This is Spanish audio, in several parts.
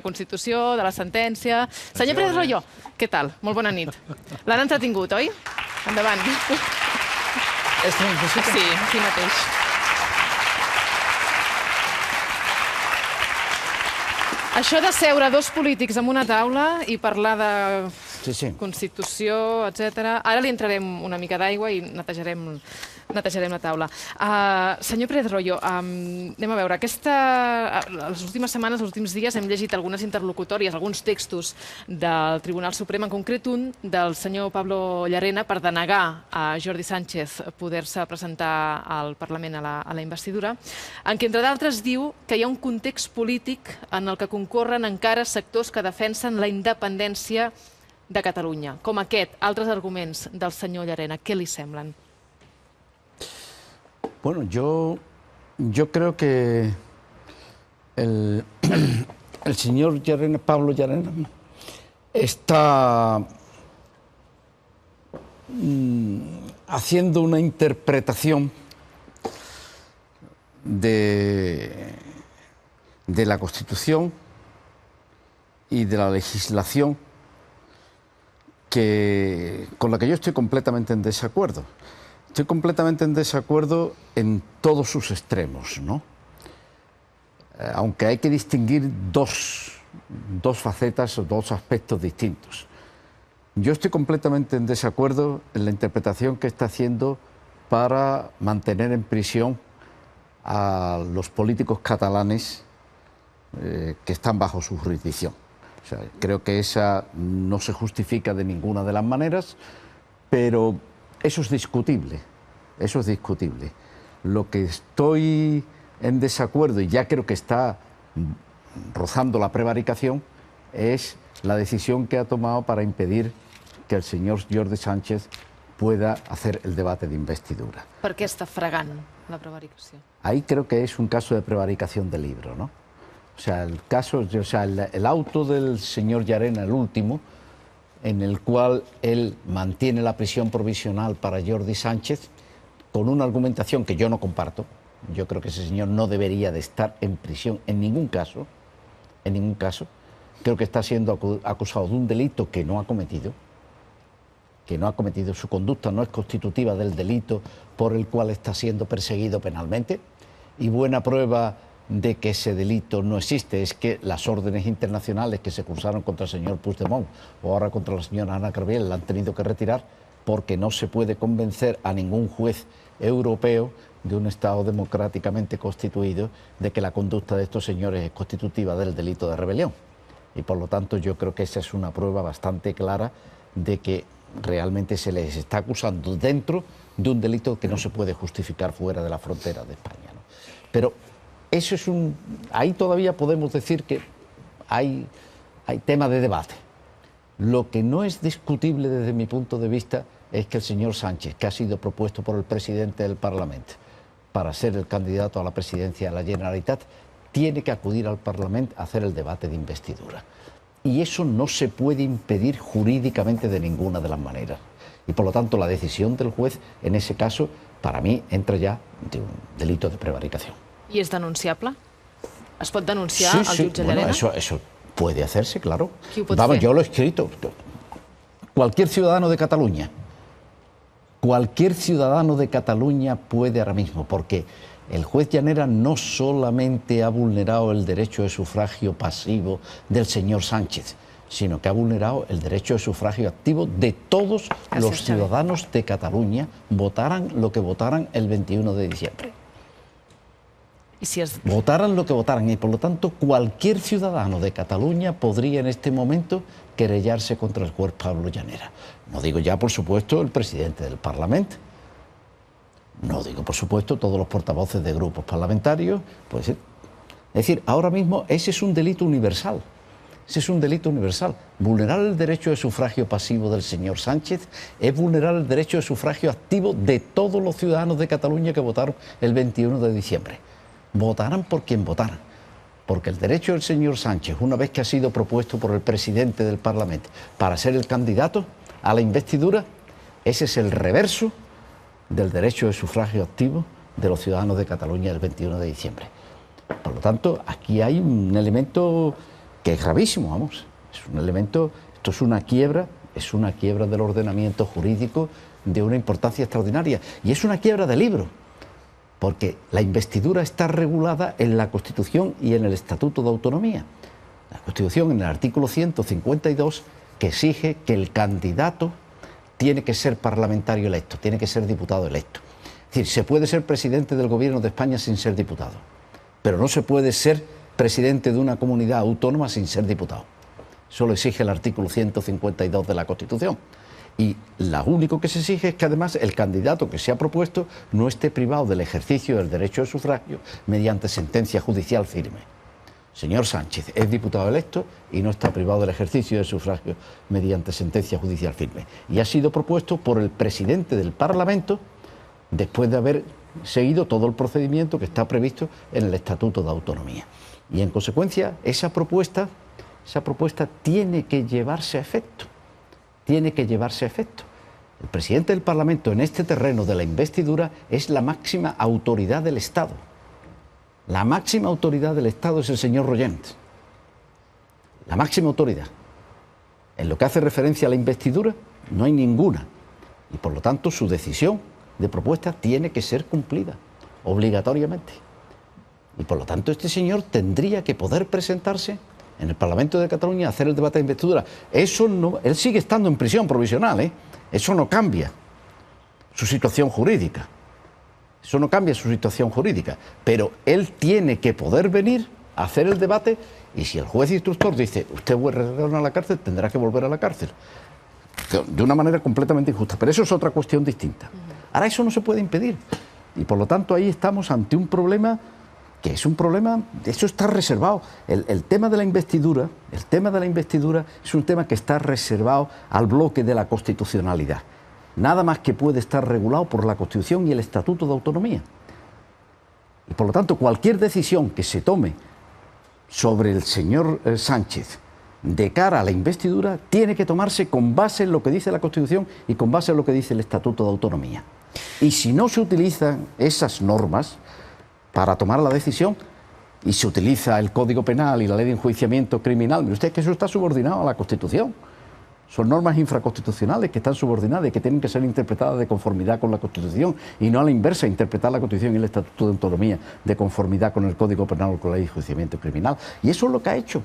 Constitució, de la sentència... Senyor Pérez Royo, què tal? Molt bona nit. L'han entretingut, oi? Endavant. Sí, aquí mateix. Això de seure dos polítics en una taula i parlar de Constitució, etc. Ara li entrarem una mica d'aigua i netejarem la taula. Senyor Pérez Royo, anem a veure. Les últimes setmanes, els últims dies, hem llegit algunes interlocutòries, alguns textos del Tribunal Suprem, en concret un del senyor Pablo Llarena, per denegar a Jordi Sánchez poder-se presentar al Parlament a la investidura, en què, entre d'altres, diu que hi ha un context polític en el que concorren encara sectors que defensen la independència de Catalunya. Com aquest, altres arguments del senyor Llarena, què li semblen? Bueno, yo creo que el señor Llarena, Pablo Llarena, está haciendo una interpretación de la Constitución y de la legislación con la que yo estoy completamente en desacuerdo. Estoy completamente en desacuerdo en todos sus extremos, ¿no? Aunque hay que distinguir dos facetas o dos aspectos distintos. Yo estoy completamente en desacuerdo en la interpretación que está haciendo para mantener en prisión a los políticos catalanes que están bajo su jurisdicción. O sea, creo que esa no se justifica de ninguna de las maneras, pero eso es discutible, eso es discutible. Lo que estoy en desacuerdo, y ya creo que está rozando la prevaricación, es la decisión que ha tomado para impedir que el señor Jordi Sánchez pueda hacer el debate de investidura. Per què està fregant la prevaricació? Ahí creo que es un caso de prevaricación de libro, ¿no? O sea, el auto del señor Llarena, el último, en el cual él mantiene la prisión provisional para Jordi Sánchez, con una argumentación que yo no comparto. Yo creo que ese señor no debería de estar en prisión en ningún caso, en ningún caso. Creo que está siendo acusado de un delito que no ha cometido, su conducta no es constitutiva del delito por el cual está siendo perseguido penalmente, y buena prueba de que ese delito no existe es que las órdenes internacionales que se cursaron contra el señor Puigdemont o ahora contra la señora Anna Gabriel la han tenido que retirar porque no se puede convencer a ningún juez europeo de un Estado democráticamente constituido de que la conducta de estos señores es constitutiva del delito de rebelión. Y por lo tanto yo creo que esa es una prueba bastante clara de que realmente se les está acusando dentro de un delito que no se puede justificar fuera de la frontera de España, ¿no? Pero eso es ahí todavía podemos decir que hay tema de debate. Lo que no es discutible desde mi punto de vista es que el señor Sánchez, que ha sido propuesto por el presidente del Parlamento para ser el candidato a la presidencia de la Generalitat, tiene que acudir al Parlamento a hacer el debate de investidura. Y eso no se puede impedir jurídicamente de ninguna de las maneras. Y por lo tanto la decisión del juez en ese caso, para mí, entra ya de un delito de prevaricación. I és denunciable? Es pot denunciar al jutge Llarena? Bueno, eso puede hacerse, claro. Qui ho pot fer? Yo lo he escrito. Cualquier ciudadano de Cataluña puede ahora mismo, porque el juez Llarena no solamente ha vulnerado el derecho de sufragio pasivo del señor Sánchez, sino que ha vulnerado el derecho de sufragio activo de todos los ciudadanos de Cataluña, votaran lo que votaran el 21 de diciembre. Votaran lo que votaran, y por lo tanto cualquier ciudadano de Cataluña podría en este momento querellarse contra el juez Pablo Llarena. No digo ya, por supuesto, el presidente del Parlamento, no digo, por supuesto, todos los portavoces de grupos parlamentarios, puede ser. Es decir, ahora mismo ese es un delito universal. Ese es un delito universal. Vulnerar el derecho de sufragio pasivo del señor Sánchez es vulnerar el derecho de sufragio activo de todos los ciudadanos de Cataluña que votaron el 21 de diciembre. Votaran por quien votaran. Porque el derecho del señor Sánchez, una vez que ha sido propuesto por el presidente del Parlamento para ser el candidato a la investidura, ese es el reverso del derecho de sufragio activo de los ciudadanos de Cataluña el 21 de diciembre. Por lo tanto, aquí hay un elemento que es gravísimo, vamos. Es un elemento, esto es una quiebra del ordenamiento jurídico de una importancia extraordinaria. Y es una quiebra de libro, porque la investidura está regulada en la Constitución y en el Estatuto de Autonomía. La Constitución, en el artículo 152, que exige que el candidato tiene que ser parlamentario electo, tiene que ser diputado electo. Es decir, se puede ser presidente del Gobierno de España sin ser diputado, pero no se puede ser presidente de una comunidad autónoma sin ser diputado. Eso lo exige el artículo 152 de la Constitución. Y lo único que se exige es que además el candidato que se ha propuesto no esté privado del ejercicio del derecho de sufragio mediante sentencia judicial firme. Señor Sánchez es diputado electo y no está privado del ejercicio del sufragio mediante sentencia judicial firme. Y ha sido propuesto por el presidente del Parlamento después de haber seguido todo el procedimiento que está previsto en el Estatuto de Autonomía. Y en consecuencia esa propuesta tiene que llevarse a efecto. Tiene que llevarse a efecto. El presidente del Parlamento en este terreno de la investidura es la máxima autoridad del Estado. La máxima autoridad del Estado es el señor Royent. La máxima autoridad. En lo que hace referencia a la investidura, no hay ninguna. Y por lo tanto, su decisión de propuesta tiene que ser cumplida, obligatoriamente. Y por lo tanto, este señor tendría que poder presentarse en el Parlamento de Cataluña a hacer el debate de investidura. Eso no, él sigue estando en prisión provisional, ¿eh? Eso no cambia su situación jurídica. Eso no cambia su situación jurídica, pero él tiene que poder venir a hacer el debate y si el juez instructor dice usted retorna a la cárcel, tendrá que volver a la cárcel. De una manera completamente injusta, pero eso es otra cuestión distinta. Ahora eso no se puede impedir y por lo tanto ahí estamos ante un problema que es un problema, eso está reservado. El tema de la investidura es un tema que está reservado al bloque de la constitucionalidad. Nada más que puede estar regulado por la Constitución y el Estatuto de Autonomía. Y por lo tanto, cualquier decisión que se tome sobre el señor Sánchez de cara a la investidura tiene que tomarse con base en lo que dice la Constitución y con base en lo que dice el Estatuto de Autonomía. Y si no se utilizan esas normas para tomar la decisión y se utiliza el Código Penal y la Ley de Enjuiciamiento Criminal, mire usted que eso está subordinado a la Constitución. Son normas infraconstitucionales que están subordinadas y que tienen que ser interpretadas de conformidad con la Constitución y no a la inversa, interpretar la Constitución y el Estatuto de Autonomía de conformidad con el Código Penal o con la Ley de Enjuiciamiento Criminal. Y eso es lo que ha hecho.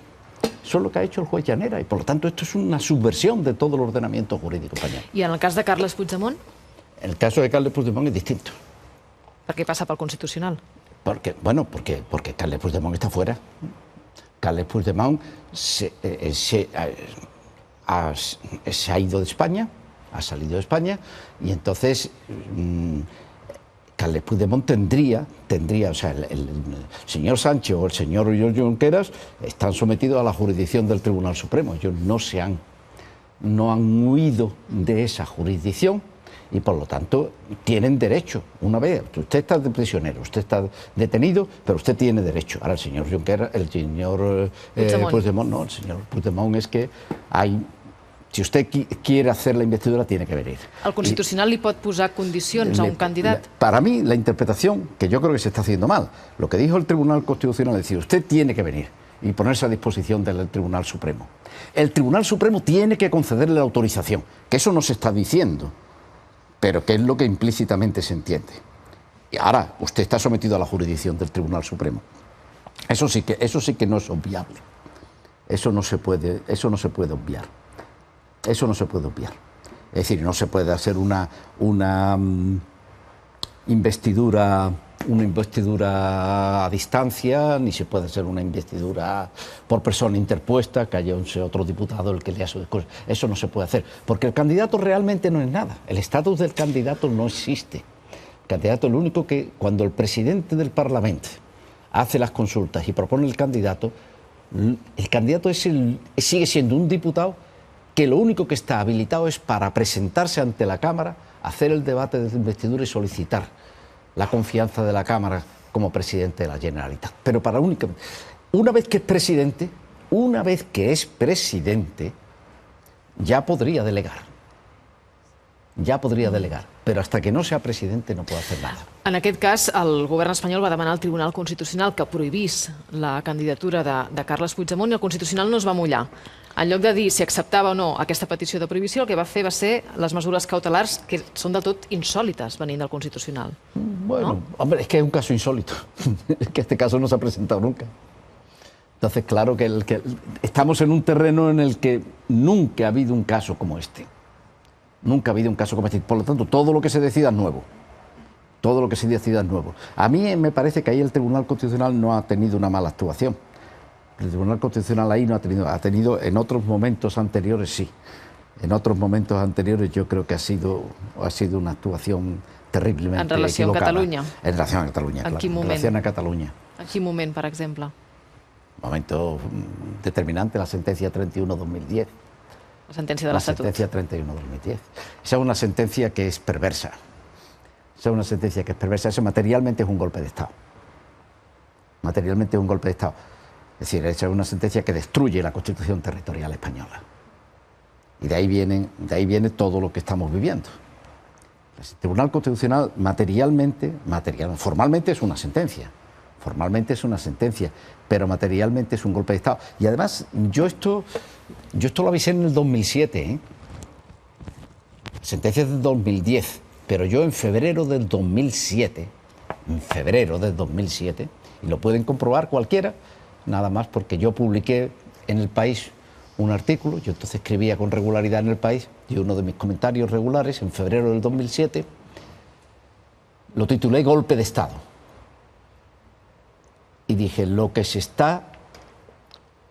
Eso es lo que ha hecho el juez Llanera y por lo tanto esto es una subversión de todo el ordenamiento jurídico español. ¿Y en el cas de Carles Puigdemont? En el caso de Carles Puigdemont es distinto. Per què passa pel Constitucional? Porque Carles Puigdemont está fuera. Carles Puigdemont se ha ido de España, ha salido de España y entonces Carles Puigdemont tendría, o sea, el señor Sánchez o el señor Junqueras están sometidos a la jurisdicción del Tribunal Supremo. Ellos no han huido de esa jurisdicción y por lo tanto tienen derecho. Una vez, usted está de prisionero, usted está detenido, pero usted tiene derecho. Ahora el señor Junqueras, el señor Puigdemont, no, el señor Puigdemont es que hay... Si usted quiere hacer la investidura, tiene que venir. El Constitucional li pot posar condicions a un candidat? Para mí, la interpretación, que yo creo que se está haciendo mal, lo que dijo el Tribunal Constitucional es decir, usted tiene que venir y ponerse a disposición del Tribunal Supremo. El Tribunal Supremo tiene que concederle la autorización, que eso no se está diciendo, pero que es lo que implícitamente se entiende. Y ahora, usted está sometido a la jurisdicción del Tribunal Supremo. Eso sí que no es obviable. Eso no se puede obviar. Eso no se puede obviar. Es decir, no se puede hacer una investidura a distancia, ni se puede hacer una investidura por persona interpuesta, que haya otro diputado el que lea su discurso. Eso no se puede hacer, porque el candidato realmente no es nada. El estatus del candidato no existe. El candidato es lo único que, cuando el presidente del Parlamento hace las consultas y propone el candidato sigue siendo un diputado que lo único que está habilitado es para presentarse ante la Cámara, hacer el debate de investidura y solicitar la confianza de la Cámara como presidente de la Generalitat. Pero una vez que es presidente, ya podría delegar. pero hasta que no sea presidente no puede hacer nada. En aquest cas, el govern espanyol va demanar al Tribunal Constitucional que prohibís la candidatura de Carles Puigdemont i el Constitucional no es va mullar. En lloc de dir si acceptava o no aquesta petició de prohibició, el que va fer va ser les mesures cautelars que són del tot insòlites venint del Constitucional. Bueno, hombre, es que es un caso insólito. Es que este caso no se ha presentado nunca. Entonces, claro que estamos en un terreno en el que nunca ha habido un caso como este. Nunca ha habido un caso como este. Por lo tanto, todo lo que se decida es nuevo. Todo lo que se decida es nuevo. A mí me parece que ahí el Tribunal Constitucional no ha tenido una mala actuación. El Tribunal Constitucional ahí no ha tenido en otros momentos anteriores sí. En otros momentos anteriores yo creo que ha sido una actuación terriblement en relació equivocada. A Catalunya? En relació a Catalunya, en claro. Quin moment? En relació a Catalunya. En quin moment, per exemple? Momento determinante, la sentencia 31-2010. La sentència de l'Estatut. La sentencia 31-2010. Esa es una sentencia que es perversa. Esa es una sentencia que es perversa. Eso materialmente es un golpe de Estado. Materialmente es un golpe de Estado. Es decir, esa es una sentencia que destruye la Constitución territorial española. Y de ahí viene todo lo que estamos viviendo. El Tribunal Constitucional formalmente es una sentencia. Formalmente es una sentencia, pero materialmente es un golpe de Estado. Y además, yo esto lo avisé en el 2007, ¿eh? Sentencia es del 2010, pero yo en febrero del 2007, y lo pueden comprobar cualquiera, nada más porque yo publiqué en El País un artículo, yo entonces escribía con regularidad en El País, y uno de mis comentarios regulares en febrero del 2007 lo titulé Golpe de Estado. Y dije, lo que se está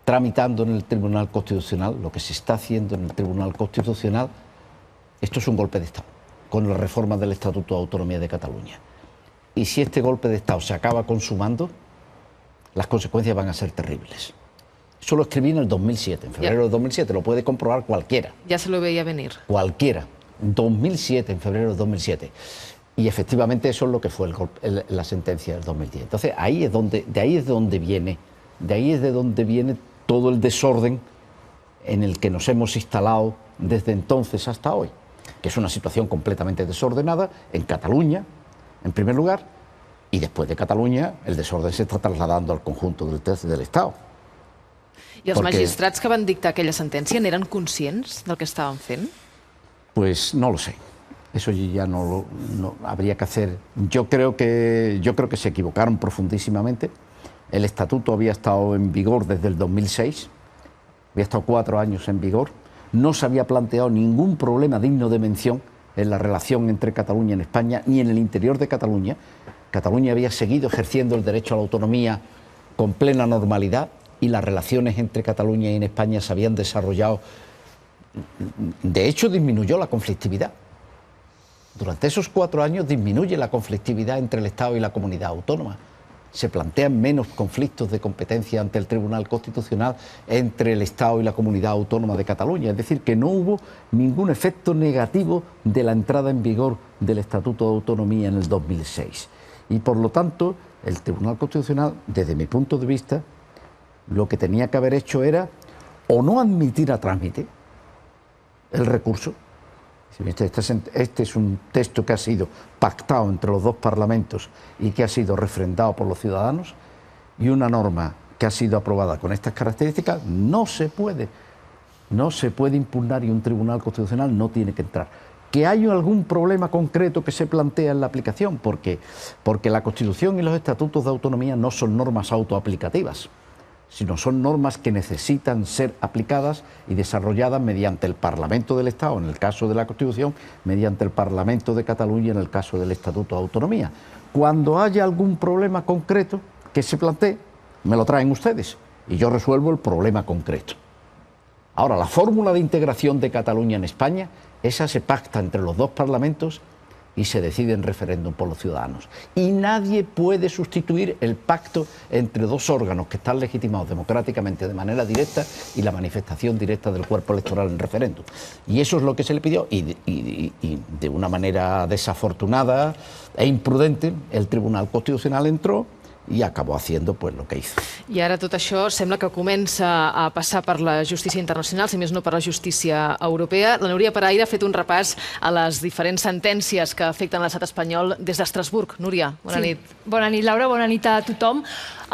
tramitando en el Tribunal Constitucional, lo que se está haciendo en el Tribunal Constitucional, esto es un golpe de Estado, con la reforma del Estatuto de Autonomía de Cataluña. Y si este golpe de Estado se acaba consumando, las consecuencias van a ser terribles. Eso lo escribí en el 2007, en febrero del 2007, lo puede comprobar cualquiera. Ya se lo veía venir. Cualquiera. En 2007, en febrero del 2007. Y efectivamente eso es lo que fue la sentencia del 2010. Entonces de ahí es de donde viene todo el desorden en el que nos hemos instalado desde entonces hasta hoy, que es una situación completamente desordenada en Cataluña, en primer lugar, y después de Cataluña el desorden se está trasladando al conjunto del Estado. I els magistrats que van dictar aquella sentència n'eren conscients del que estaven fent? Pues no lo sé. Eso ya no habría que hacer. Yo creo que se equivocaron profundísimamente. El estatuto había estado en vigor desde el 2006, había estado 4 años en vigor. No se había planteado ningún problema digno de mención en la relación entre Cataluña y España, ni en el interior de Cataluña. Cataluña había seguido ejerciendo el derecho a la autonomía con plena normalidad y las relaciones entre Cataluña y en España se habían desarrollado. De hecho, disminuyó la conflictividad. Durante esos 4 años disminuye la conflictividad entre el Estado y la comunidad autónoma. Se plantean menos conflictos de competencia ante el Tribunal Constitucional entre el Estado y la comunidad autónoma de Cataluña. Es decir, que no hubo ningún efecto negativo de la entrada en vigor del Estatuto de Autonomía en el 2006. Y por lo tanto, el Tribunal Constitucional, desde mi punto de vista, lo que tenía que haber hecho era o no admitir a trámite el recurso. Este es un texto que ha sido pactado entre los 2 parlamentos y que ha sido refrendado por los ciudadanos, y una norma que ha sido aprobada con estas características no se puede impugnar, y un Tribunal Constitucional no tiene que entrar. Que hay algún problema concreto que se plantea en la aplicación, porque la Constitución y los estatutos de autonomía no son normas autoaplicativas, sino son normas que necesitan ser aplicadas y desarrolladas mediante el Parlamento del Estado, en el caso de la Constitución, mediante el Parlamento de Cataluña, en el caso del Estatuto de Autonomía. Cuando haya algún problema concreto que se plantee, me lo traen ustedes y yo resuelvo el problema concreto. Ahora, la fórmula de integración de Cataluña en España, esa se pacta entre los 2 parlamentos y se decide en referéndum por los ciudadanos. Y nadie puede sustituir el pacto entre 2 órganos que están legitimados democráticamente de manera directa y la manifestación directa del cuerpo electoral en referéndum. Y eso es lo que se le pidió, y de una manera desafortunada e imprudente, el Tribunal Constitucional entró y acabó haciendo pues lo que hizo. I ara tot això sembla que comença a passar per la justícia internacional, si més no per la justícia europea. La Núria Paraire ha fet un repàs a les diferents sentències que afecten l'estat espanyol des d'Estrasburg. Núria, bona nit. Bona nit, Laura, bona nit a tothom.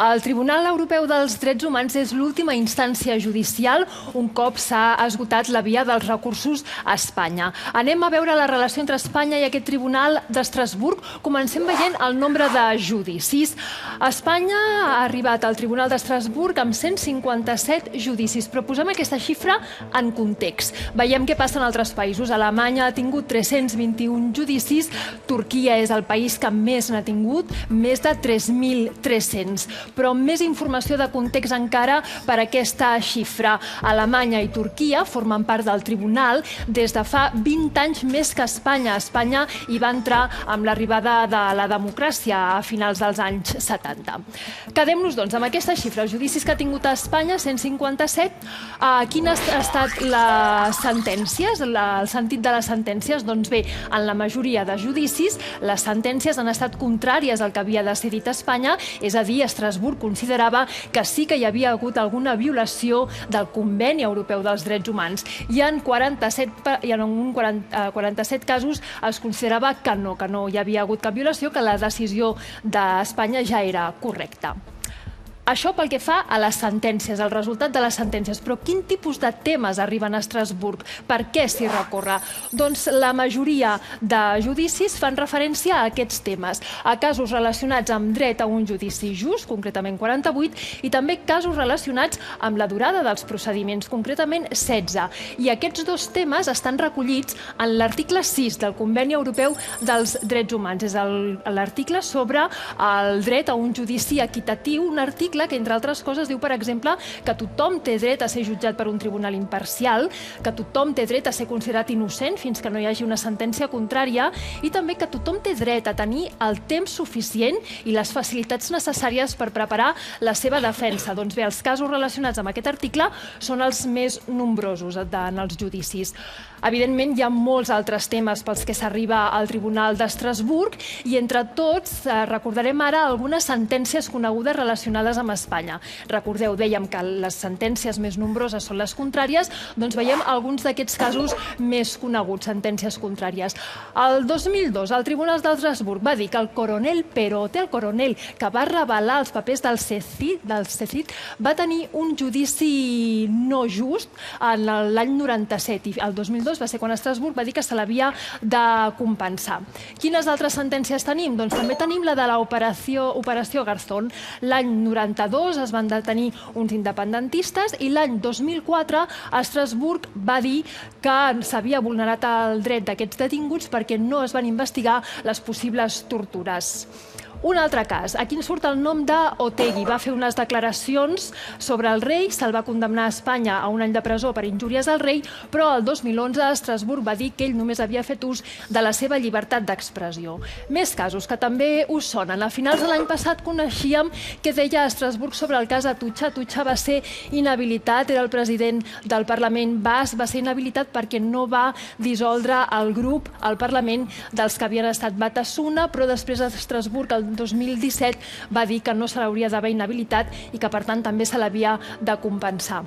El Tribunal Europeu dels Drets Humans és l'última instància judicial un cop s'ha esgotat la via dels recursos a Espanya. Anem a veure la relació entre Espanya i aquest Tribunal d'Estrasburg. Comencem veient el nombre de judicis. Espanya ha arribat al Tribunal d'Estrasburg amb 157 judicis, però posem aquesta xifra en context. Veiem què passa en altres països. Alemanya ha tingut 321 judicis, Turquia és el país que més n'ha tingut, més de 3.300. Però amb més informació de context encara per aquesta xifra. Alemanya i Turquia formen part del tribunal des de fa 20 anys més que Espanya. Espanya hi va entrar amb l'arribada de la democràcia a finals dels anys 70. Quedem-nos, doncs, amb aquesta xifra. Els judicis que ha tingut a Espanya, 157. Quines han estat les sentències? El sentit de les sentències? Doncs bé, en la majoria de judicis, les sentències han estat contràries al que havia decidit Espanya, és a dir, Estrasburg considerava que sí que hi havia hagut alguna violació del Conveni Europeu dels Drets Humans. I en 47 casos es considerava que no hi havia hagut cap violació, que la decisió d'Espanya ja era correcta. Això pel que fa a les sentències, al resultat de les sentències. Però quin tipus de temes arriben a Estrasburg? Per què s'hi recorre? Doncs la majoria de judicis fan referència a aquests temes, a casos relacionats amb dret a un judici just, concretament 48, i també casos relacionats amb la durada dels procediments, concretament 16. I aquests dos temes estan recollits en l'article 6 del Conveni Europeu dels Drets Humans. És l'article sobre el dret a un judici equitatiu, un article que, entre altres coses, diu, per exemple, que tothom té dret a ser jutjat per un tribunal imparcial, que tothom té dret a ser considerat innocent fins que no hi hagi una sentència contrària, i també que tothom té dret a tenir el temps suficient i les facilitats necessàries per preparar la seva defensa. Doncs bé, els casos relacionats amb aquest article són els més nombrosos en els judicis. Evidentment, hi ha molts altres temes pels que s'arriba al Tribunal d'Estrasburg i, entre tots, recordarem ara algunes sentències conegudes relacionades amb Espanya. Recordeu, dèiem que les sentències més nombroses són les contràries, doncs veiem alguns d'aquests casos més coneguts, sentències contràries. El 2002, el Tribunal d'Estrasburg va dir que el coronel Perote, el coronel que va revelar els papers del CECID, va tenir un judici no just en l'any 97, i el 2002 va ser quan Estrasburg va dir que se l'havia de compensar. Quines altres sentències tenim? Doncs també tenim la de l'Operació Garzón. L'any 92 es van detenir uns independentistes i l'any 2004 Estrasburg va dir que s'havia vulnerat el dret d'aquests detinguts perquè no es van investigar les possibles tortures. Un altre cas, aquí ens surt el nom d'Otegi. Va fer unes declaracions sobre el rei, se'l va condemnar a Espanya a un any de presó per injúries al rei, però el 2011 Estrasburg va dir que ell només havia fet ús de la seva llibertat d'expressió. Més casos que també us sonen. A finals de l'any passat coneixíem què deia Estrasburg sobre el cas Atutxa. Atutxa va ser inhabilitat, era el president del Parlament basc, va ser inhabilitat perquè no va dissoldre el grup al Parlament dels que havien estat Batasuna, però després Estrasburg, el 2017, va dir que no se l'hauria d'haver inhabilitat i que, per tant, també se l'havia de compensar.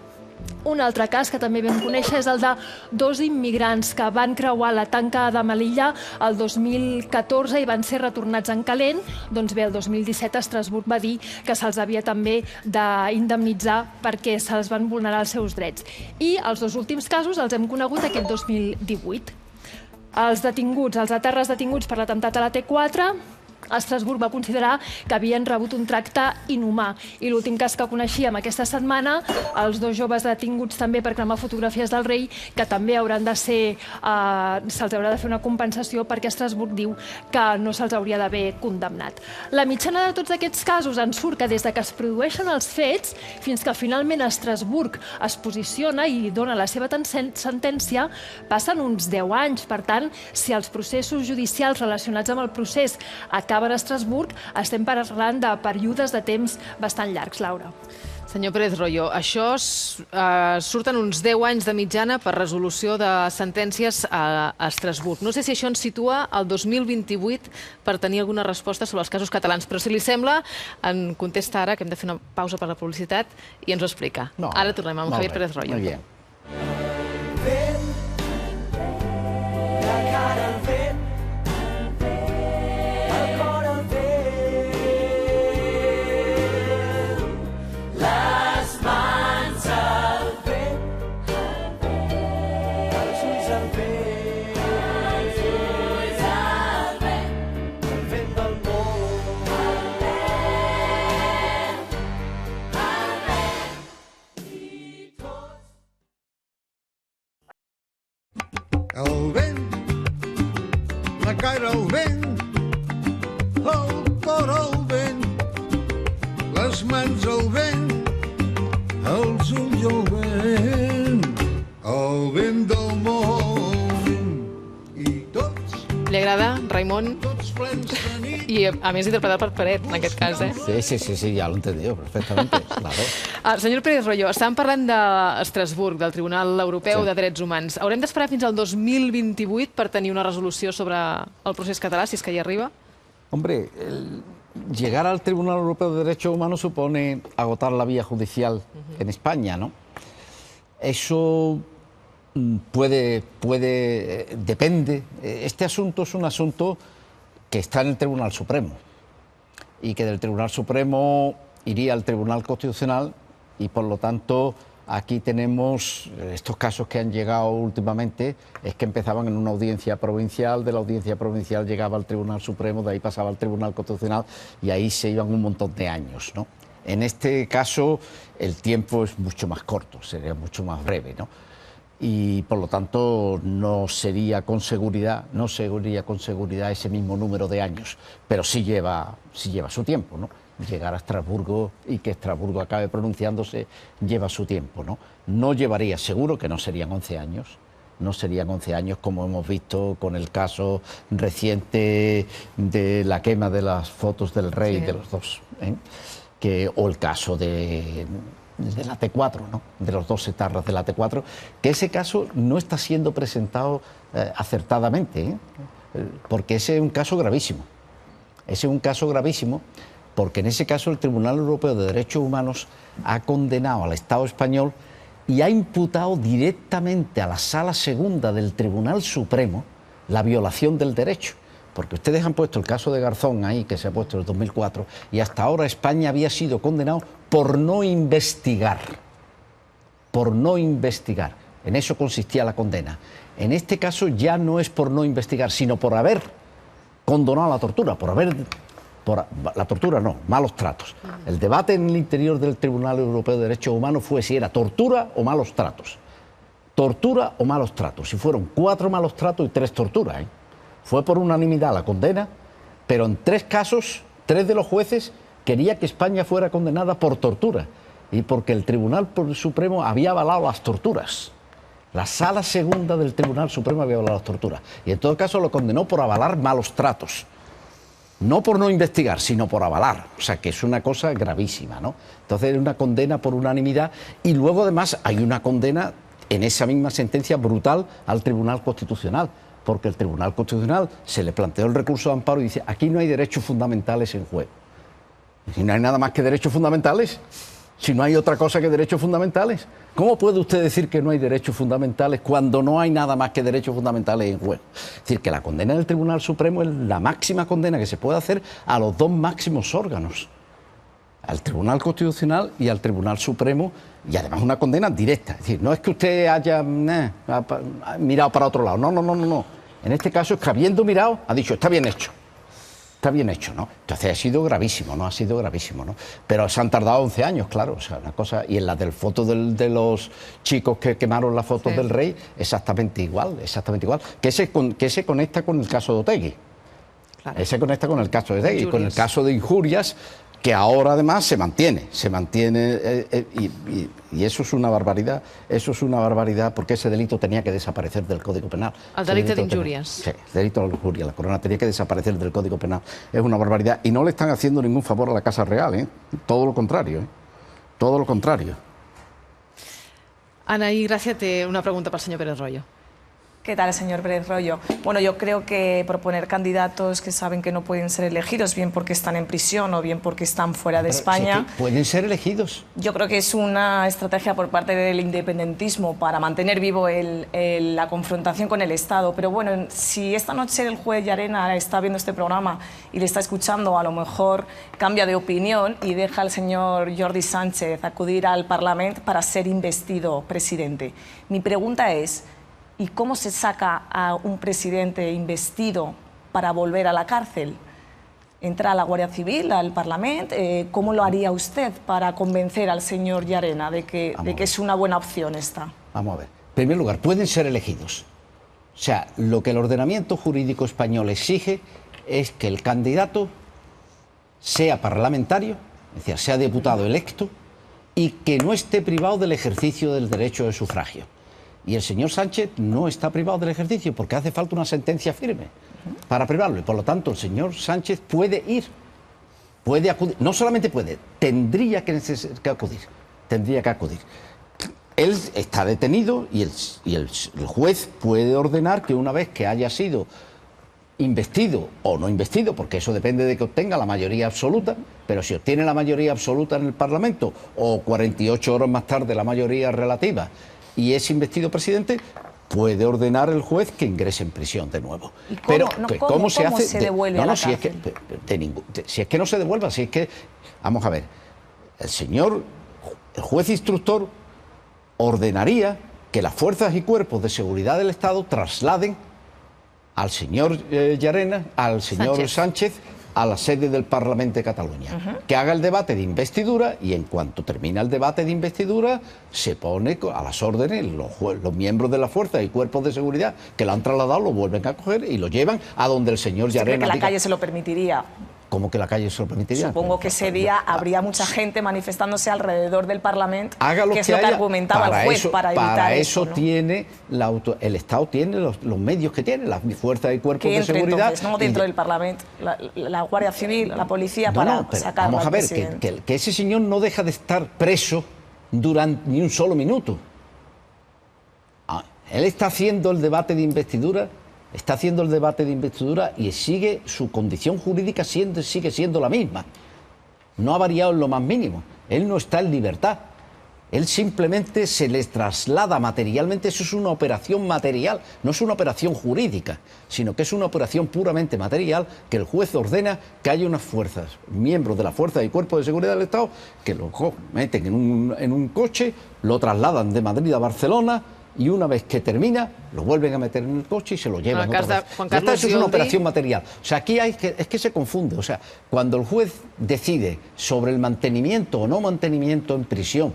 Un altre cas que també vam conèixer és el de dos immigrants que van creuar la tanca de Melilla el 2014 i van ser retornats en calent. Doncs bé, el 2017 Estrasburg va dir que se'ls havia també d'indemnitzar perquè se'ls van vulnerar els seus drets. I els dos últims casos els hem conegut aquest 2018. Els aterres detinguts per l'atemptat a la T4, Estrasburg va considerar que havien rebut un tracte inhumà. I l'últim cas que coneixíem aquesta setmana, els dos joves detinguts també per cremar fotografies del rei, que també hauran de ser, se'ls haurà de fer una compensació perquè Estrasburg diu que no se'ls hauria d'haver condemnat. La mitjana de tots aquests casos ens surt que des que es produeixen els fets fins que finalment Estrasburg es posiciona i dona la seva sentència, passen uns 10 anys. Per tant, si els processos judicials relacionats amb el procés acaben a Estrasburg, estem parlant de períodes de temps bastant llargs, Laura. Senyor Pérez Royo, això surten uns 10 anys de mitjana per resolució de sentències a Estrasburg. No sé si això ens situa al 2028 per tenir alguna resposta sobre els casos catalans, però si li sembla, en contesta ara, que hem de fer una pausa per la publicitat, i ens ho explica. Ara tornem amb Javier Pérez Royo. Molt bé. El vent, la cara al vent, el cor al vent, les mans al vent, els ulls al vent del món. I tots... Li agrada, Raimon? Tots plens de nit. I a més interpretat per Peret, en aquest cas, eh? Sí, ya lo he entendido perfectamente, claro. Senyor Pérez Royo, estàvem parlant d'Estrasburg, del Tribunal Europeu de Drets Humans. Haurem d'esperar fins al 2028 per tenir una resolució sobre el procés català, si és que hi arriba? Hombre, llegar al Tribunal Europeo de Derechos Humanos supone agotar la vía judicial en España, ¿no? Eso depende. Este asunto es un asunto que está en el Tribunal Supremo y que del Tribunal Supremo iría al Tribunal Constitucional y por lo tanto aquí tenemos estos casos que han llegado últimamente, es que empezaban en una audiencia provincial, de la audiencia provincial llegaba al Tribunal Supremo, de ahí pasaba al Tribunal Constitucional y ahí se iban un montón de años, ¿no? En este caso el tiempo es mucho más corto, sería mucho más breve, ¿no? Y por lo tanto no sería con seguridad ese mismo número de años, pero sí lleva su tiempo, ¿no? Llegar a Estrasburgo y que Estrasburgo acabe pronunciándose lleva su tiempo, ¿no? No llevaría, seguro que no serían 11 años, no serían 11 años como hemos visto con el caso reciente de la quema de las fotos del rey, de los dos, o el caso de la T4, ¿no? De los dos etarras de la T4, que ese caso no está siendo presentado acertadamente, porque ese es un caso gravísimo. Ese es un caso gravísimo porque en ese caso el Tribunal Europeo de Derechos Humanos ha condenado al Estado español y ha imputado directamente a la Sala Segunda del Tribunal Supremo la violación del derecho. Porque ustedes han puesto el caso de Garzón ahí, que se ha puesto en el 2004, y hasta ahora España había sido condenado por no investigar. Por no investigar. En eso consistía la condena. En este caso ya no es por no investigar, sino por haber condonado la tortura, la tortura no, malos tratos. El debate en el interior del Tribunal Europeo de Derechos Humanos fue si era tortura o malos tratos. Tortura o malos tratos. Y fueron 4 malos tratos y 3 torturas, ¿eh? Fue por unanimidad la condena, pero en 3 casos, 3 de los jueces quería que España fuera condenada por tortura y porque el Tribunal Supremo había avalado las torturas. La Sala Segunda del Tribunal Supremo había avalado las torturas y en todo caso lo condenó por avalar malos tratos. No por no investigar, sino por avalar. O sea, que es una cosa gravísima, ¿no? Entonces es una condena por unanimidad y luego además hay una condena en esa misma sentencia brutal al Tribunal Constitucional, porque el Tribunal Constitucional se le planteó el recurso de amparo y dice, aquí no hay derechos fundamentales en juego. Si no hay nada más que derechos fundamentales, si no hay otra cosa que derechos fundamentales, ¿cómo puede usted decir que no hay derechos fundamentales cuando no hay nada más que derechos fundamentales en juego? Es decir, que la condena del Tribunal Supremo es la máxima condena que se puede hacer a los 2 máximos órganos, al Tribunal Constitucional y al Tribunal Supremo, y además una condena directa. Es decir, no es que usted haya mirado para otro lado, no. En este caso es que habiendo mirado, ha dicho, está bien hecho, ¿no? Entonces ha sido gravísimo, ¿no? Pero se han tardado 11 años, claro, o sea, una cosa, y en la del foto de los chicos que quemaron las fotos del rey, exactamente igual, que se conecta con el caso de Otegi. Claro. Ese conecta con el caso de Otegi, con el caso de injurias, que ahora además se mantiene y eso es una barbaridad, porque ese delito tenía que desaparecer del Código Penal. El delito de injurias. Sí, el delito de injurias, la corona tenía que desaparecer del Código Penal. Es una barbaridad y no le están haciendo ningún favor a la Casa Real, ¿eh? Todo lo contrario, ¿eh? todo lo contrario. Anaí Gracia té una pregunta pel senyor Pérez Royo. ¿Qué tal, señor Pérez Royo? Bueno, yo creo que proponer candidatos que saben que no pueden ser elegidos, bien porque están en prisión o bien porque están fuera de España... Pueden ser elegidos. Yo creo que es una estrategia por parte del independentismo para mantener vivo la confrontación con el Estado. Pero bueno, si esta noche el juez Llarena está viendo este programa y le está escuchando, a lo mejor cambia de opinión y deja al señor Jordi Sánchez acudir al Parlamento para ser investido presidente. Mi pregunta es... ¿y cómo se saca a un presidente investido para volver a la cárcel? ¿Entra a la Guardia Civil, al Parlamento? ¿Cómo lo haría usted para convencer al señor Llarena de que es una buena opción esta? Vamos a ver. En primer lugar, pueden ser elegidos. O sea, lo que el ordenamiento jurídico español exige es que el candidato sea parlamentario, es decir, sea diputado electo, y que no esté privado del ejercicio del derecho de sufragio. Y el señor Sánchez no está privado del ejercicio porque hace falta una sentencia firme para privarlo. Y por lo tanto el señor Sánchez puede ir, puede acudir. No solamente puede, tendría que acudir. Tendría que acudir. Él está detenido y el juez puede ordenar que una vez que haya sido investido o no investido, porque eso depende de que obtenga la mayoría absoluta, pero si obtiene la mayoría absoluta en el Parlamento o 48 horas más tarde la mayoría relativa, y es investido presidente, puede ordenar el juez que ingrese en prisión de nuevo. ¿Y cómo, pero ¿cómo se hace? Se devuelve a la si es que no se devuelva, si es que, vamos a ver, el juez instructor ordenaría que las fuerzas y cuerpos de seguridad del Estado trasladen al señor Llarena, al señor Sánchez a la sede del Parlamento de Cataluña, que haga el debate de investidura y en cuanto termina el debate de investidura se pone a las órdenes los miembros de la fuerza y cuerpos de seguridad que lo han trasladado, lo vuelven a coger y lo llevan a donde el señor Llarena diga. Que la calle se lo permitiría. ¿Cómo que la calle se lo permitiría? Supongo que ese día habría mucha gente manifestándose alrededor del Parlamento, que es lo que argumentaba el juez para evitar eso, ¿no? Tiene el Estado tiene los medios que tiene, las fuerzas y cuerpos de seguridad. Entonces, no dentro del Parlamento, la Guardia Civil, la policía, para sacarlo. Vamos a ver, que ese señor no deja de estar preso durante ni un solo minuto. Él está haciendo el debate de investidura. Está haciendo el debate de investidura y sigue su condición jurídica sigue siendo la misma. No ha variado en lo más mínimo. Él no está en libertad. Él simplemente se les traslada materialmente. Eso es una operación material, no es una operación jurídica, sino que es una operación puramente material que el juez ordena que haya unas fuerzas, miembros de la fuerza y cuerpo de seguridad del Estado, que lo meten en un coche, lo trasladan de Madrid a Barcelona, y una vez que termina, lo vuelven a meter en el coche y se lo llevan otra vez. Eso es una operación material. O sea, aquí es que se confunde. O sea, cuando el juez decide sobre el mantenimiento o no mantenimiento en prisión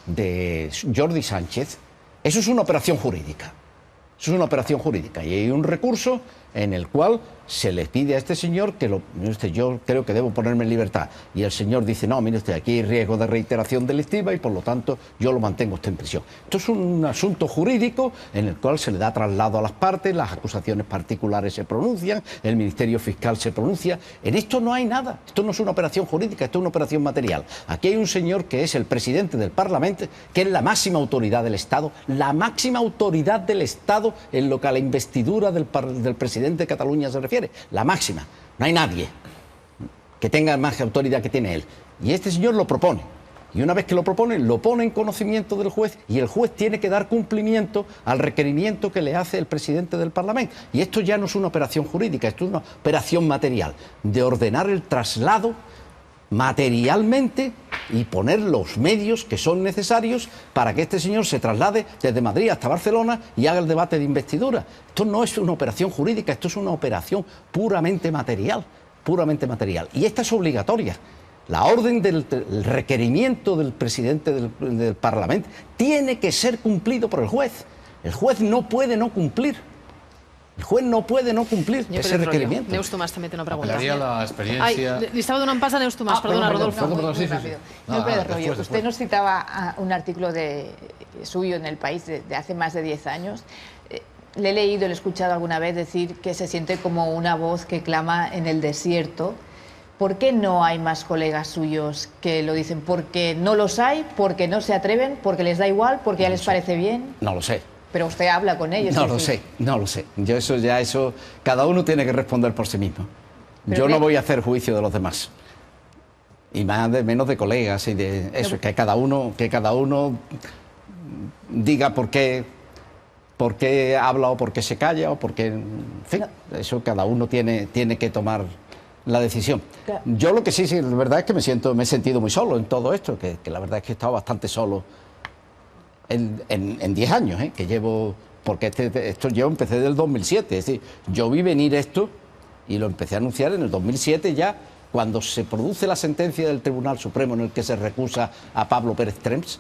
de Jordi Sánchez, eso es una operación jurídica. Eso es una operación jurídica. Y hay un recurso en el cual se le pide a este señor que yo creo que debo ponerme en libertad. Y el señor dice, no, mire usted, aquí hay riesgo de reiteración delictiva y por lo tanto yo lo mantengo usted en prisión. Esto es un asunto jurídico en el cual se le da traslado a las partes, las acusaciones particulares se pronuncian, el Ministerio Fiscal se pronuncia. En esto no hay nada. Esto no es una operación jurídica, esto es una operación material. Aquí hay un señor que es el presidente del Parlamento, que es la máxima autoridad del Estado, la máxima autoridad del Estado en lo que a la investidura del presidente de Cataluña se refiere. La máxima. No hay nadie que tenga más autoridad que tiene él. Y este señor lo propone. Y una vez que lo propone, lo pone en conocimiento del juez y el juez tiene que dar cumplimiento al requerimiento que le hace el presidente del Parlamento. Y esto ya no es una operación jurídica, esto es una operación material, de ordenar el traslado materialmente y poner los medios que son necesarios para que este señor se traslade desde Madrid hasta Barcelona y haga el debate de investidura. Esto no es una operación jurídica, esto es una operación puramente material, y esta es obligatoria. La orden del requerimiento del presidente del Parlamento tiene que ser cumplido por el juez. El juez no puede no cumplir. El juez no puede no cumplir ese requerimiento. Neus Tomàs també té una pregunta. Apelaría la experiencia... Li estaba donant pas a Neus Tomàs, perdona, Rodolfo. Sí. Señor Pérez Royo, usted nos citaba un artículo suyo en El País de hace más de 10 años. Le he leído, le he escuchado alguna vez decir que se siente como una voz que clama en el desierto ¿Por qué no hay más colegas suyos que lo dicen? ¿Porque no los hay? ¿Porque no se atreven? ¿Porque les da igual? ¿Porque ya les parece bien? No lo sé. Pero usted habla con ellos. No lo sé, no lo sé. Yo eso, cada uno tiene que responder por sí mismo. Yo no voy a hacer juicio de los demás. Y menos de colegas y de eso, que cada uno diga por qué habla o por qué se calla o por qué... En fin, eso cada uno tiene que tomar la decisión. Claro. Yo lo que sí, la verdad es que me he sentido muy solo en todo esto, que la verdad es que he estado bastante solo en 10 años, que llevo, porque esto yo empecé del 2007, es decir, yo vi venir esto y lo empecé a anunciar en el 2007 ya, cuando se produce la sentencia del Tribunal Supremo en el que se recusa a Pablo Pérez Tremps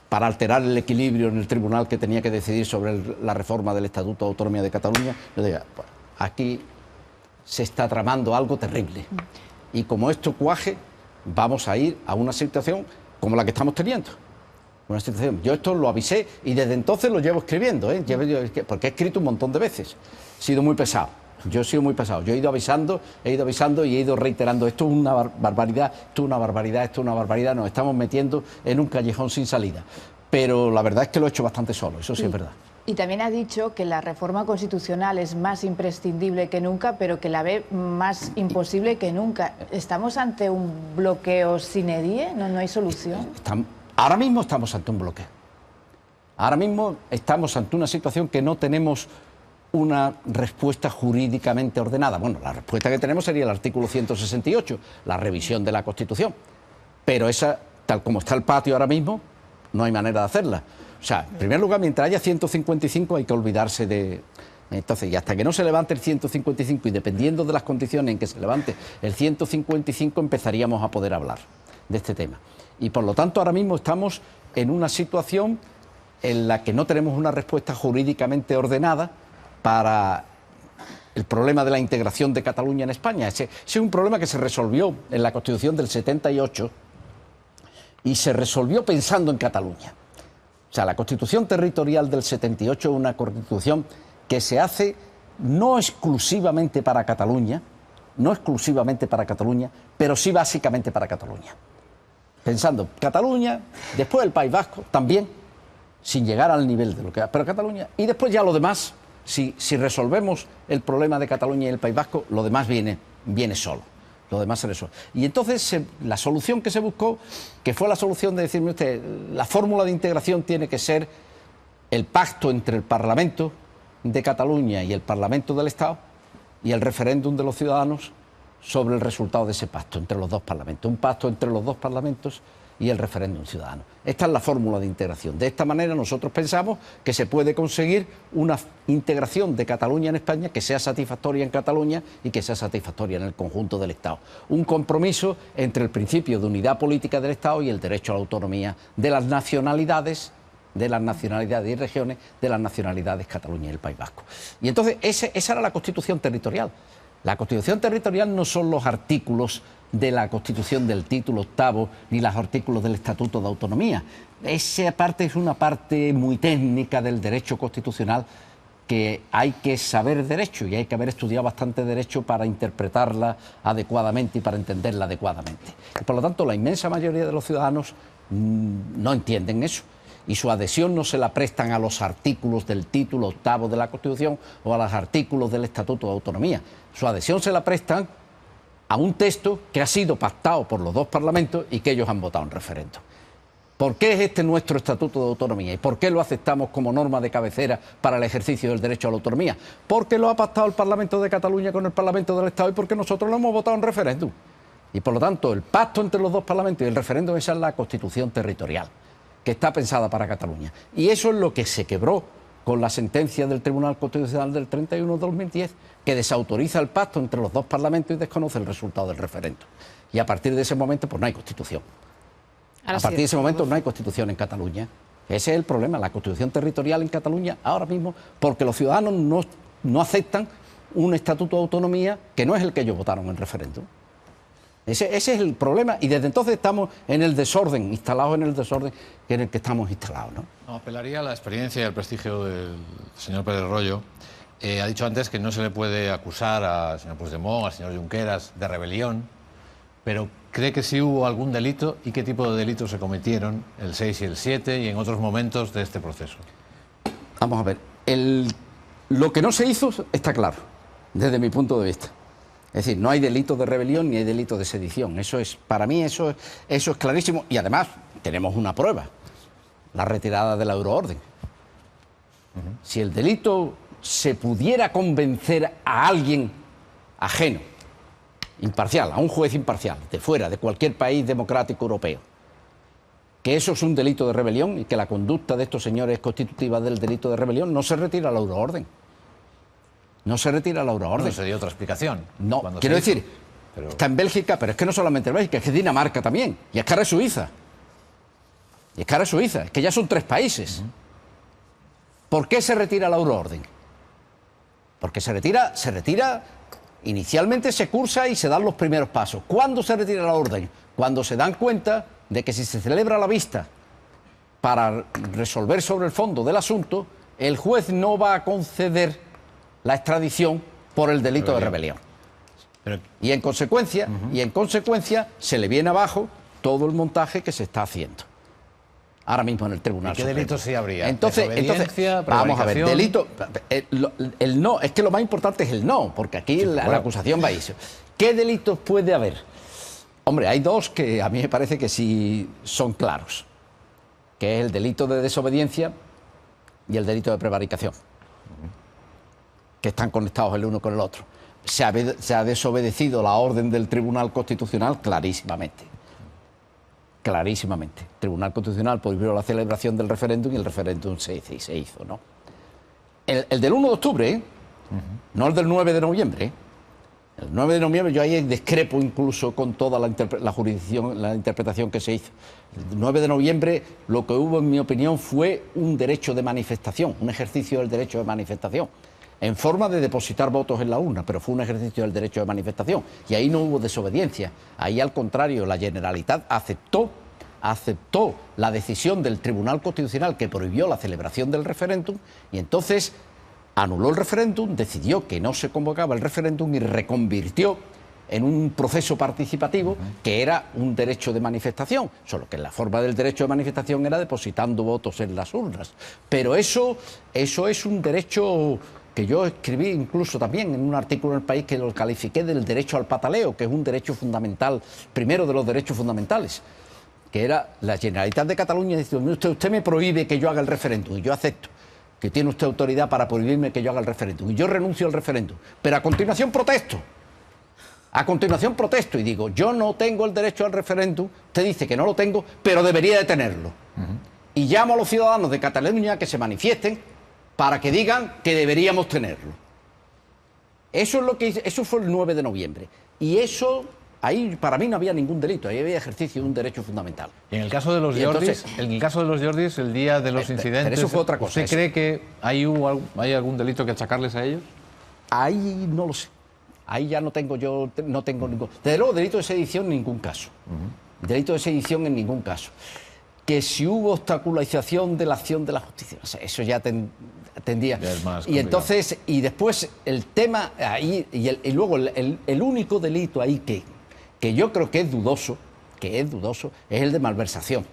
para alterar el equilibrio en el tribunal que tenía que decidir sobre la reforma del Estatuto de Autonomía de Cataluña. Yo digo, bueno, aquí se está tramando algo terrible. Y como esto cuaje, vamos a ir a una situación como la que estamos teniendo. Una situación. Yo esto lo avisé y desde entonces lo llevo escribiendo, porque he escrito un montón de veces. He sido muy pesado. Yo he sido muy pesado. Yo he ido avisando y he ido reiterando. Esto es una barbaridad, esto es una barbaridad, esto es una barbaridad. Nos estamos metiendo en un callejón sin salida. Pero la verdad es que lo he hecho bastante solo, eso sí es verdad. Y también ha dicho que la reforma constitucional es más imprescindible que nunca, pero que la ve más imposible que nunca. ¿Estamos ante un bloqueo sine die? ¿No hay solución? Ahora mismo estamos ante un bloqueo. Ahora mismo estamos ante una situación que no tenemos una respuesta jurídicamente ordenada. Bueno, la respuesta que tenemos sería el artículo 168, la revisión de la Constitución. Pero esa, tal como está el patio ahora mismo, no hay manera de hacerla. O sea, en primer lugar, mientras haya 155 hay que olvidarse de... Entonces, y hasta que no se levante el 155 y dependiendo de las condiciones en que se levante el 155 empezaríamos a poder hablar de este tema. Y por lo tanto ahora mismo estamos en una situación en la que no tenemos una respuesta jurídicamente ordenada para el problema de la integración de Cataluña en España. Ese es un problema que se resolvió en la Constitución del 78 y se resolvió pensando en Cataluña. O sea, la Constitución territorial del 78 es una Constitución que se hace no exclusivamente para Cataluña, pero sí básicamente para Cataluña. Pensando Cataluña, después el País Vasco, también, sin llegar al nivel de lo que... Pero Cataluña, y después ya lo demás, si resolvemos el problema de Cataluña y el País Vasco, lo demás viene solo. Lo demás se resuelve. Y entonces la solución que se buscó, que fue la solución de decirme usted, la fórmula de integración tiene que ser el pacto entre el Parlamento de Cataluña y el Parlamento del Estado y el referéndum de los ciudadanos sobre el resultado de ese pacto entre los dos parlamentos. Un pacto entre los dos parlamentos y el referéndum ciudadano. Esta es la fórmula de integración. De esta manera nosotros pensamos que se puede conseguir una integración de Cataluña en España que sea satisfactoria en Cataluña y que sea satisfactoria en el conjunto del Estado. Un compromiso entre el principio de unidad política del Estado y el derecho a la autonomía de las nacionalidades y regiones, de las nacionalidades Cataluña y el País Vasco. Y entonces esa era la Constitución territorial. La Constitución territorial no son los artículos de la Constitución del título octavo ni los artículos del Estatuto de Autonomía. Esa parte es una parte muy técnica del derecho constitucional que hay que saber derecho y hay que haber estudiado bastante derecho para interpretarla adecuadamente y para entenderla adecuadamente. Y por lo tanto, la inmensa mayoría de los ciudadanos no entienden eso. Y su adhesión no se la prestan a los artículos del título octavo de la Constitución o a los artículos del Estatuto de Autonomía. Su adhesión se la prestan a un texto que ha sido pactado por los dos parlamentos y que ellos han votado en referéndum. ¿Por qué es este nuestro Estatuto de Autonomía? ¿Y por qué lo aceptamos como norma de cabecera para el ejercicio del derecho a la autonomía? Porque lo ha pactado el Parlamento de Cataluña con el Parlamento del Estado y porque nosotros lo hemos votado en referéndum. Y por lo tanto, el pacto entre los dos parlamentos y el referéndum, esa es la Constitución territorial, que está pensada para Cataluña. Y eso es lo que se quebró con la sentencia del Tribunal Constitucional del 31 de 2010, que desautoriza el pacto entre los dos parlamentos y desconoce el resultado del referéndum. Y a partir de ese momento, pues no hay Constitución. A partir de ese momento no hay Constitución en Cataluña. Ese es el problema, la Constitución territorial en Cataluña ahora mismo, porque los ciudadanos no aceptan un estatuto de autonomía que no es el que ellos votaron en el referéndum. Ese es el problema y desde entonces estamos en el desorden, instalados en el desorden en el que estamos instalados, ¿no? No, apelaría a la experiencia y al prestigio del señor Pérez Royo. Ha dicho antes que no se le puede acusar al señor Puigdemont, al señor Junqueras de rebelión, Pero ¿cree que sí hubo algún delito y qué tipo de delitos se cometieron el 6 y el 7 y en otros momentos de este proceso? Vamos a ver, lo que no se hizo está claro, desde mi punto de vista. Es decir, no hay delito de rebelión ni hay delito de sedición. Eso es, para mí eso es clarísimo, y además tenemos una prueba, la retirada de la euroorden. Si el delito se pudiera convencer a alguien ajeno, imparcial, a un juez imparcial, de fuera, de cualquier país democrático europeo, que eso es un delito de rebelión y que la conducta de estos señores es constitutiva del delito de rebelión, no se retira la euroorden. No se retira la euroorden. No se dio otra explicación. No, quiero decir, está en Bélgica, pero es que no solamente en Bélgica, es que Dinamarca también, y es que ahora es Suiza. Y es que ahora es Suiza, es que ya son 3 países. ¿Por qué se retira la euroorden? Porque se retira, inicialmente se cursa y se dan los primeros pasos. ¿Cuándo se retira la orden? Cuando se dan cuenta de que si se celebra la vista para resolver sobre el fondo del asunto, el juez no va a conceder la extradición por el delito de rebelión. Y en consecuencia, se le viene abajo todo el montaje que se está haciendo ahora mismo en el Tribunal Supremo. ¿Qué delitos sí habría? Entonces vamos a ver, delito, el no, es que lo más importante es el no, porque aquí la acusación va a eso. ¿Qué delitos puede haber? Hombre, hay 2 que a mí me parece que sí son claros, que es el delito de desobediencia y el delito de prevaricación, que están conectados el uno con el otro. Se ha desobedecido la orden del Tribunal Constitucional clarísimamente. Clarísimamente. El Tribunal Constitucional prohibió la celebración del referéndum y el referéndum se hizo, ¿no? El del 1 de octubre, no el del 9 de noviembre. El 9 de noviembre yo ahí discrepo incluso con toda la jurisdicción, la interpretación que se hizo. El 9 de noviembre lo que hubo, en mi opinión, fue un derecho de manifestación, un ejercicio del derecho de manifestación, en forma de depositar votos en la urna, pero fue un ejercicio del derecho de manifestación. Y ahí no hubo desobediencia. Ahí, al contrario, la Generalitat aceptó la decisión del Tribunal Constitucional que prohibió la celebración del referéndum y entonces anuló el referéndum, decidió que no se convocaba el referéndum y reconvirtió en un proceso participativo que era un derecho de manifestación, solo que la forma del derecho de manifestación era depositando votos en las urnas. Pero eso es un derecho que yo escribí incluso también en un artículo en El País que lo califiqué del derecho al pataleo, que es un derecho fundamental, primero de los derechos fundamentales, que era la Generalitat de Cataluña diciendo, usted me prohíbe que yo haga el referéndum, y yo acepto que tiene usted autoridad para prohibirme que yo haga el referéndum, y yo renuncio al referéndum, pero a continuación protesto. A continuación protesto y digo, yo no tengo el derecho al referéndum, usted dice que no lo tengo, pero debería de tenerlo. Y llamo a los ciudadanos de Cataluña que se manifiesten para que digan que deberíamos tenerlo. Eso es lo que hice, eso fue el 9 de noviembre. Y eso, ahí para mí no había ningún delito, ahí había ejercicio de un derecho fundamental. Y en el caso de los Jordis, el día de los incidentes, pero eso fue otra cosa. ¿Usted cree que hay algún delito que achacarles a ellos? Ahí no lo sé. Ahí ya no tengo ningún... Desde luego, delito de sedición en ningún caso. Delito de sedición en ningún caso. Que si hubo obstaculización de la acción de la justicia, o sea, eso ya tendría. Y entonces, y después el tema ahí, y luego el único delito ahí que yo creo que es dudoso, es el de malversación.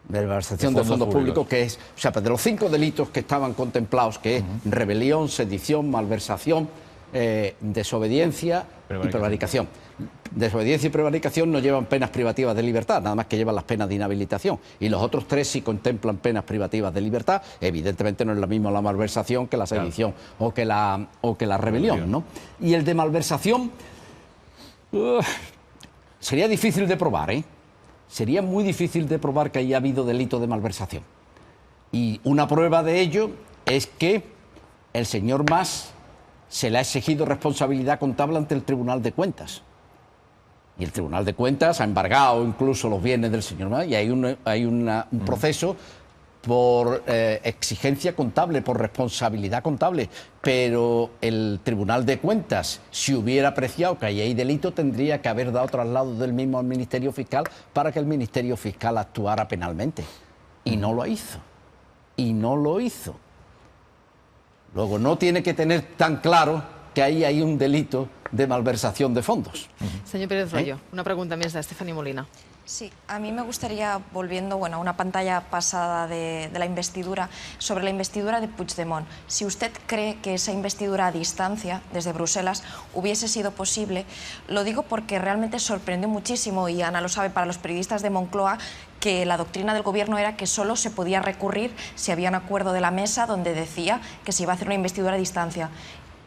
Malversación de fondos públicos, que es, o sea, de los 5 delitos que estaban contemplados, que es rebelión, sedición, malversación, desobediencia y prevaricación. Desobediencia y prevaricación no llevan penas privativas de libertad, nada más que llevan las penas de inhabilitación. Y los otros 3 sí contemplan penas privativas de libertad. Evidentemente no es lo mismo la malversación que la sedición o que la rebelión, ¿no? Y el de malversación sería difícil de probar, ¿eh? Sería muy difícil de probar que haya habido delito de malversación. Y una prueba de ello es que el señor Mas se le ha exigido responsabilidad contable ante el Tribunal de Cuentas. Y el Tribunal de Cuentas ha embargado incluso los bienes del señor Mas y hay un proceso por exigencia contable, por responsabilidad contable. Pero el Tribunal de Cuentas, si hubiera apreciado que ahí hay delito, tendría que haber dado traslado del mismo al Ministerio Fiscal para que el Ministerio Fiscal actuara penalmente. Y no lo hizo. Luego, no tiene que tener tan claro que ahí hay un delito de malversación de fondos. Señor Pérez Royo, una pregunta més d'Estefania Molina. Sí, a mí me gustaría, volviendo a una pantalla pasada de la investidura, sobre la investidura de Puigdemont. Si usted cree que esa investidura a distancia, desde Bruselas, hubiese sido posible, lo digo porque realmente sorprendió muchísimo, y Ana lo sabe, para los periodistas de Moncloa, que la doctrina del gobierno era que solo se podía recurrir si había un acuerdo de la mesa donde decía que se iba a hacer una investidura a distancia.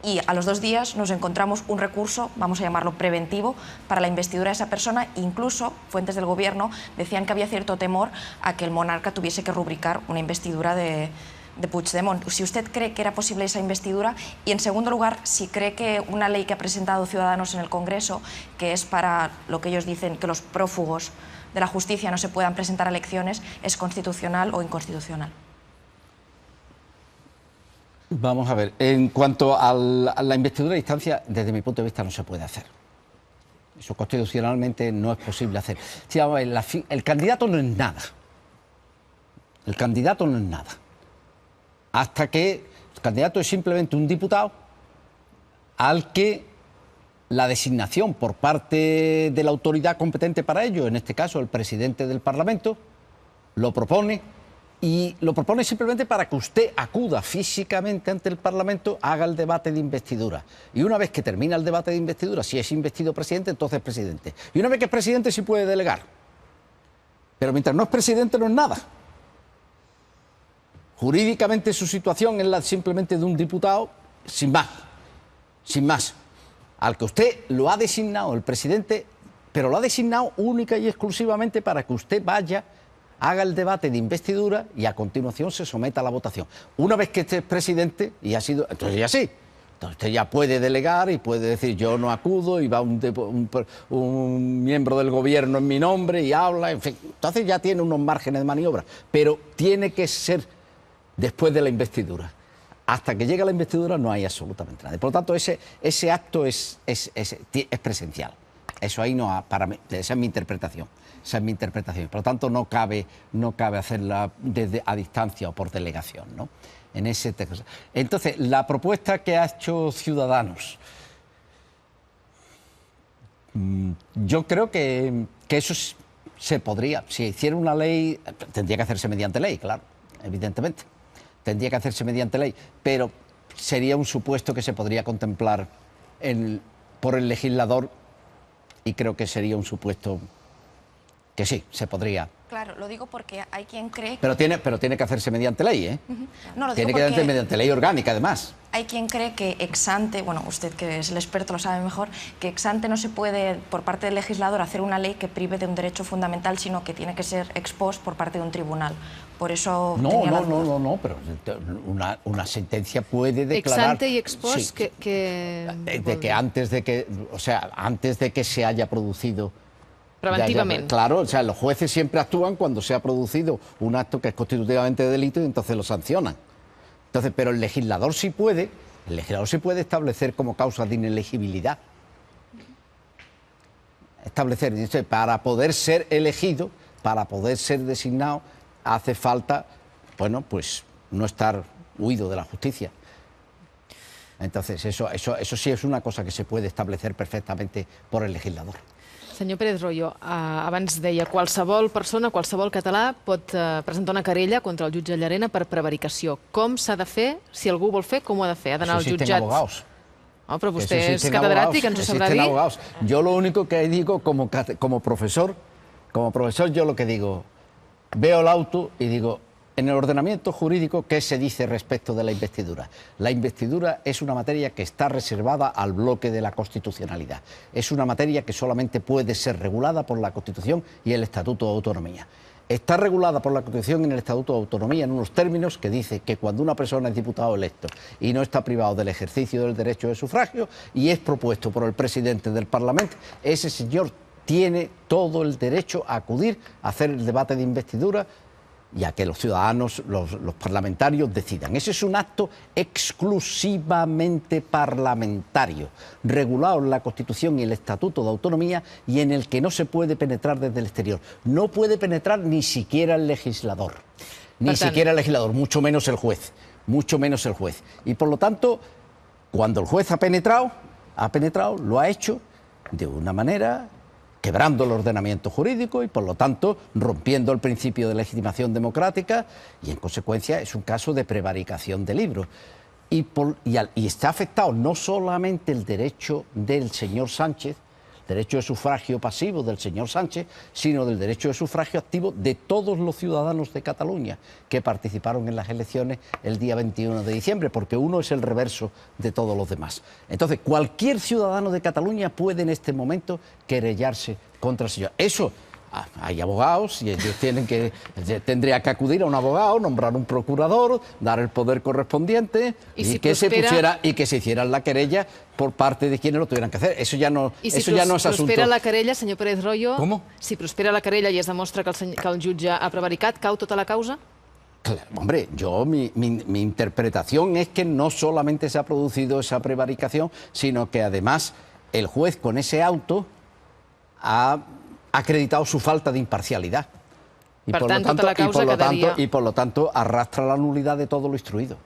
Y a los 2 días nos encontramos un recurso, vamos a llamarlo preventivo, para la investidura de esa persona. Incluso fuentes del gobierno decían que había cierto temor a que el monarca tuviese que rubricar una investidura de Puigdemont. Si usted cree que era posible esa investidura, y en segundo lugar, si cree que una ley que ha presentado Ciudadanos en el Congreso, que es para lo que ellos dicen que los prófugos de la justicia no se puedan presentar a elecciones, es constitucional o inconstitucional. Vamos a ver, en cuanto a la investidura a distancia, desde mi punto de vista no se puede hacer. Eso constitucionalmente no es posible hacer. Sí, vamos a ver, el candidato no es nada. El candidato no es nada. Hasta que el candidato es simplemente un diputado al que la designación por parte de la autoridad competente para ello, en este caso el presidente del Parlamento, lo propone. Y lo propone simplemente para que usted acuda físicamente ante el Parlamento, haga el debate de investidura. Y una vez que termina el debate de investidura, si es investido presidente, entonces presidente. Y una vez que es presidente, sí puede delegar. Pero mientras no es presidente, no es nada. Jurídicamente su situación es la simplemente de un diputado, sin más. Sin más. Al que usted lo ha designado el presidente, pero lo ha designado única y exclusivamente para que usted vaya, haga el debate de investidura y a continuación se someta a la votación. Una vez que esté presidente y ha sido, entonces ya sí, entonces usted ya puede delegar y puede decir yo no acudo y va un miembro del gobierno en mi nombre y habla, en fin, entonces ya tiene unos márgenes de maniobra, pero tiene que ser después de la investidura. Hasta que llegue la investidura no hay absolutamente nada. Por lo tanto, ese acto es presencial. Eso ahí no, para mí, esa es mi interpretación. Esa es mi interpretación. Por lo tanto, no cabe hacerla a distancia o por delegación, ¿no? En ese texto. Entonces, la propuesta que ha hecho Ciudadanos, yo creo que eso se podría, si hiciera una ley, tendría que hacerse mediante ley, claro, evidentemente. Tendría que hacerse mediante ley, pero sería un supuesto que se podría contemplar por el legislador y creo que sería un supuesto que sí, se podría. Claro, lo digo porque hay quien cree... Pero tiene que hacerse mediante ley, ¿eh? No, lo digo tiene que hacerse mediante ley orgánica, además. Hay quien cree que ex ante, bueno, usted que es el experto lo sabe mejor, que ex ante no se puede, por parte del legislador, hacer una ley que prive de un derecho fundamental, sino que tiene que ser ex post por parte de un tribunal. Por eso... No, pero una sentencia puede declarar... Ex ante y ex post, sí, de que antes de que se haya producido... Preventivamente. Claro, o sea, los jueces siempre actúan cuando se ha producido un acto que es constitutivamente de delito y entonces lo sancionan. Entonces, pero el legislador sí puede establecer como causa de inelegibilidad. Establecer, dice, para poder ser elegido, para poder ser designado, hace falta, bueno, pues no estar huido de la justicia. Entonces, eso sí es una cosa que se puede establecer perfectamente por el legislador. Senyor Pérez Royo, abans deia qualsevol persona, qualsevol català pot presentar una querella contra el jutge Llarena per prevaricació. Com s'ha de fer? Si algú vol fer, com ho ha de fer? Ha d'anar als jutjats? Abogados. Oh, però vostè és catedràtic, ens ho sabrà dir? Abogados. Yo lo único que digo como profesor, yo lo que digo, veo el auto y digo, en el ordenamiento jurídico, ¿qué se dice respecto de la investidura? La investidura es una materia que está reservada al bloque de la constitucionalidad. Es una materia que solamente puede ser regulada por la Constitución y el Estatuto de Autonomía. Está regulada por la Constitución y en el Estatuto de Autonomía en unos términos que dice que cuando una persona es diputado electo y no está privado del ejercicio del derecho de sufragio y es propuesto por el presidente del Parlamento, ese señor tiene todo el derecho a acudir a hacer el debate de investidura y a que los ciudadanos, los parlamentarios decidan. Ese es un acto exclusivamente parlamentario, regulado en la Constitución y el Estatuto de Autonomía y en el que no se puede penetrar desde el exterior. No puede penetrar ni siquiera el legislador, mucho menos el juez, Y por lo tanto, cuando el juez ha penetrado, ha penetrado, lo ha hecho de una manera quebrando el ordenamiento jurídico y, por lo tanto, rompiendo el principio de legitimación democrática y, en consecuencia, es un caso de prevaricación de libros. Y está afectado no solamente el derecho del señor Sánchez, derecho de sufragio pasivo del señor Sánchez, sino del derecho de sufragio activo de todos los ciudadanos de Cataluña que participaron en las elecciones el día 21 de diciembre, porque uno es el reverso de todos los demás. Entonces, cualquier ciudadano de Cataluña puede en este momento querellarse contra el señor. Eso, hay abogados y ellos tendría que acudir a un abogado, nombrar un procurador, dar el poder correspondiente y que se hiciera la querella por parte de quienes lo tuvieran que hacer. Eso ya no es asunto. Si prospera la querella, senyor Pérez Royo... ¿Cómo? Si prospera la querella i es demostra que el jutge ha prevaricat, cau tota la causa? Claro, hombre, mi interpretación es que no solamente se ha producido esa prevaricación, sino que además el juez con ese auto ha acreditado su falta de imparcialidad. Y por lo tanto arrastra la nulidad de todo lo instruido.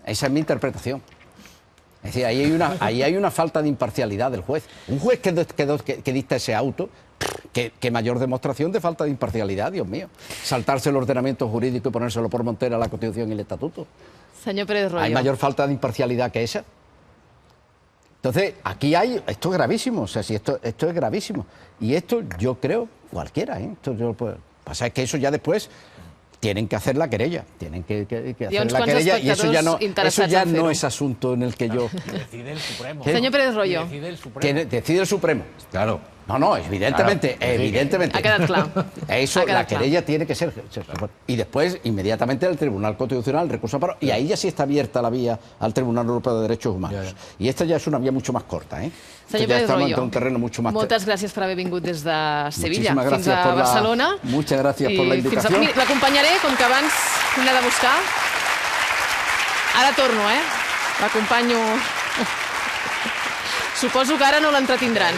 Esa es mi interpretación. Es decir, ahí hay una falta de imparcialidad del juez. Un juez que dicta ese auto, ¿qué mayor demostración de falta de imparcialidad, Dios mío? Saltarse el ordenamiento jurídico y ponérselo por montera a la Constitución y el Estatuto. Señor Pérez Royo. ¿Hay mayor falta de imparcialidad que esa? Entonces, aquí esto es gravísimo, o sea, si esto es gravísimo. Y esto yo creo, cualquiera, pasa es que eso ya después tienen que hacer la querella, tienen que hacer la querella y eso ya no es asunto en el que yo... Decide el Supremo. Señor Pérez Royo. Decide el Supremo. Claro. No, evidentemente. Ha quedat clar. Eso, la querella tiene que ser... Y después, inmediatamente, el Tribunal Constitucional, el recurso amparo, y ahí ya sí está abierta la vía al Tribunal Europeo de Derechos Humanos. Y esta ya es una vía mucho más corta, ¿eh? Senyor ya Pérez estamos Royo, en un terreno mucho más... moltes gràcies per haver vingut des de Sevilla fins a Barcelona. Muchas gracias por la invitación. L'acompanyaré, com que abans l'he de buscar. Ara torno, eh? L'acompanyo... Suposo que ara no l'entretindran.